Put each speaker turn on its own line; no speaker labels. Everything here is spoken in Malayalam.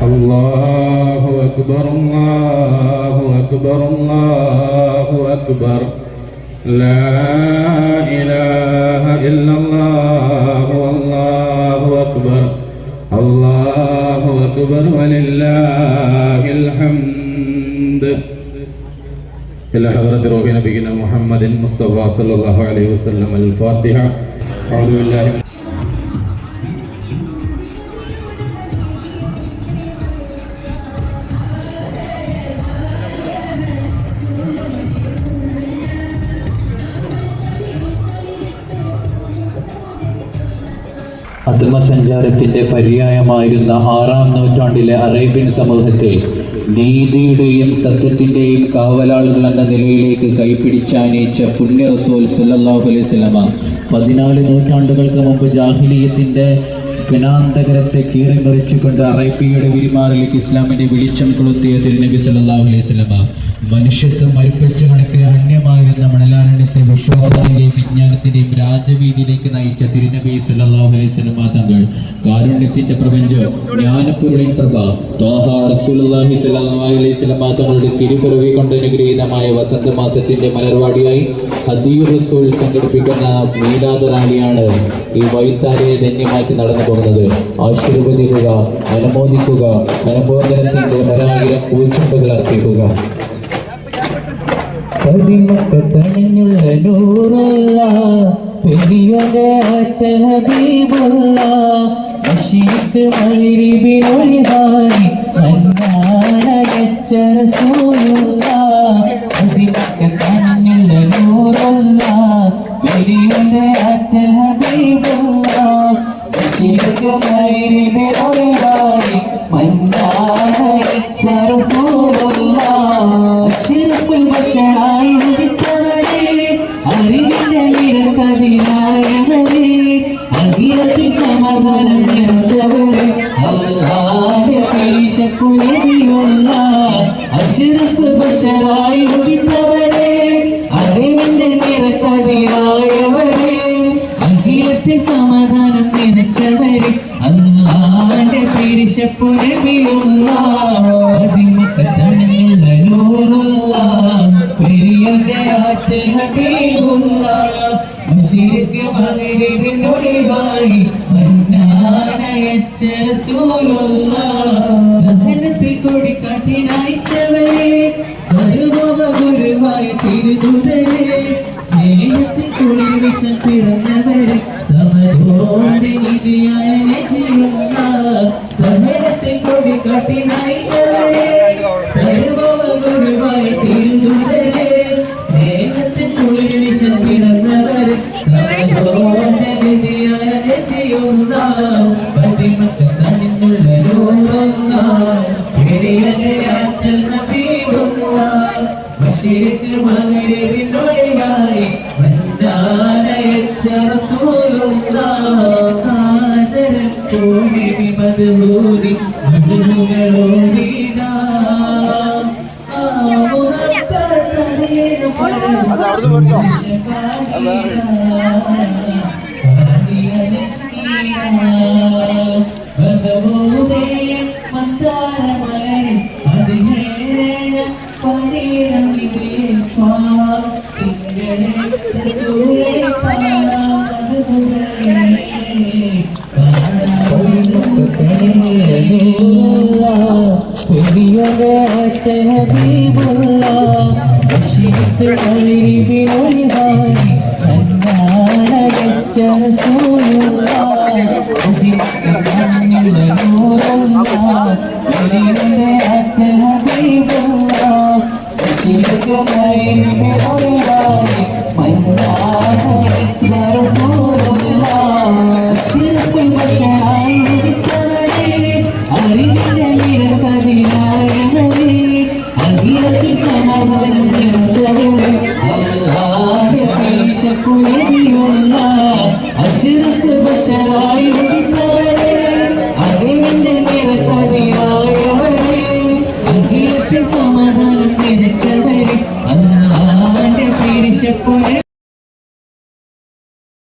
الله أكبر الله أكبر الله أكبر لا إله إلا الله والله أكبر الله أكبر ولله الحمد. إلى حضرة روح نبينا محمد مصطفى صلى الله عليه وسلم. الفاتحة. أعوذ بالله.
ആത്മസഞ്ചാരത്തിന്റെ പര്യായമായിരുന്ന 6-ാം നൂറ്റാണ്ടിലെ അറേബ്യൻ സമൂഹത്തെ നീതിയുടെയും സത്യത്തിന്റെയും കാവലാളുകൾ എന്ന നിലയിലേക്ക് കൈപ്പിടിച്ചാനയിച്ച പുണ്യ റസൂൽ സല്ലല്ലാഹു അലൈഹി വസല്ലമ 14 നൂറ്റാണ്ടുകൾക്ക് മുമ്പ് ജാഹിലിയത്തിന്റെ ഘനാന്തകരത്തെ കീറിമറിച്ചുകൊണ്ട് അറേബ്യയുടെ വിരിമാറിലേക്ക് ഇസ്ലാമിന്റെ വെളിച്ചം കൊളുത്തിയ തിരുനബി സല്ലല്ലാഹു അലൈഹി വസല്ലമ മനുഷ്യത്വം മരിപ്പിച്ച കണക്ക് അന്യമായിരുന്ന മണലാരണ്യത്തെ വിശ്വാസത്തിന്റെയും വിജ്ഞാനത്തിന്റെയും രാജവീതിയിലേക്ക് നയിച്ച തിരുനബി സല്ലല്ലാഹു അലൈഹി വസല്ലമ തങ്ങൾ കാരുണ്യത്തിന്റെ പ്രപഞ്ചം ജ്ഞാനപ്പൊരുളിൻ പ്രഭ ത്വാഹ റസൂലുള്ളാഹി സ്വല്ലല്ലാഹു അലൈഹി വസല്ലമ തങ്ങളുടെ തിരുപിറവി കൊണ്ട് അനുഗ്രഹീതമായ വസന്തമാസത്തിന്റെ മലർവാടിയായി ഹദിയുർ റസൂൽ സംഘടിപ്പിക്കുന്ന മീലാദ് റാലിയാണ് ഈ വൈത്താരയെ ധന്യമാക്കി നടന്നു പോകുന്നത്. ആശീർവദിക്കുക, അനുമോദിക്കുക, അനുമോദനത്തിന്റെ 1000 പൂച്ചെണ്ടുകൾ അർപ്പിക്കുക. പതിമക്കത്തണിഞ്ഞുള്ള നൂറുള്ള പെരിയുടെ ഹബീബുള്ള അശീഖ് മഗ്രിബിനൊളിഹാനി മന്നാനയച്ച റസൂലുള്ള പതിമക്കത്തണിഞ്ഞുള്ള നൂറുള്ള പെരിയുടെ ഹബീബുള്ള അശീഖ് മഗ്രിബിനൊളിഹാനി മന്നാനയച്ച റസൂലുള്ള അഷ്റഫുൽ ബശറായി ഉദിത്തവരേ അറിവിന്റെ നിരക്കതിനായവരേ അഖിലത്തിൽ സമാധാനം നിറച്ചവരേ അല്ലാഹുവിന്റെ പരിശുദ്ധ അഷ്റഫുൽ ബശറായി ഉദിത്തവരേ അറിവിന്റെ നിരക്കതിനായവരേ അഖിലത്തിൽ സമാധാനം നിറച്ചവരേ അല്ലാഹുവിന്റെ പരിശുദ്ധ അതിമക്കത്തണിഞ്ഞുള്ള നൂറുള്ള പെരിയുടെ ഹബീബുള്ള അശീഖ് മഗ്രിബിനൊളിഹാനി മന്നാനയച്ച റസൂലുള്ള സഹനത്തിൽ കൊടിക്കാട്ടിനയച്ചവരേ സർവ്വ ഗുരുവായ തിരുദൂതരേ സ്നേഹത്തിൽ കുളിർ വിഷം പിറന്നവരെ സമരോടെ നിധിയായ ചെയ്യുന്ന സഹനത്തിൽ കൊടിക്കാട്ടിനയച്ചവരേ സർവ്വ ഗുരുവായ തിരുദൂതരേ സ്നേഹത്തിൽ കുളിർ വിഷം പിറന്നവരെ സമരോടെ നിധിയായ ചെയ്യുന്ന പതിമക്കത്തണിഞ്ഞുള്ള നൂറുള്ള പെരിയുടെ ഹബീബുള്ള അശീഖ് മഗ്രിബിനൊളിഹാനി മന്നാനയച്ച റസൂലുള്ള ആദരം കോടി മദ്ഹൂരി മദ്ഹൂകളോടിനാ
അത് അവിടുന്ന് പഠിച്ചോ
ഹബീബുള്ള അശീഖ് മഗ്രിബിനൊളിഹാനി മന്നാനയച്ച റസൂലുള്ള അതിമക്കത്തണിഞ്ഞുള്ള നൂറുള്ള പെരിയുടെ ഹബീബുള്ള അശീഖ് മഗ്രിബിനൊളിഹാനി മന്നാനയച്ച റസൂലുള്ള അഷ്റഫുൽ ബശർ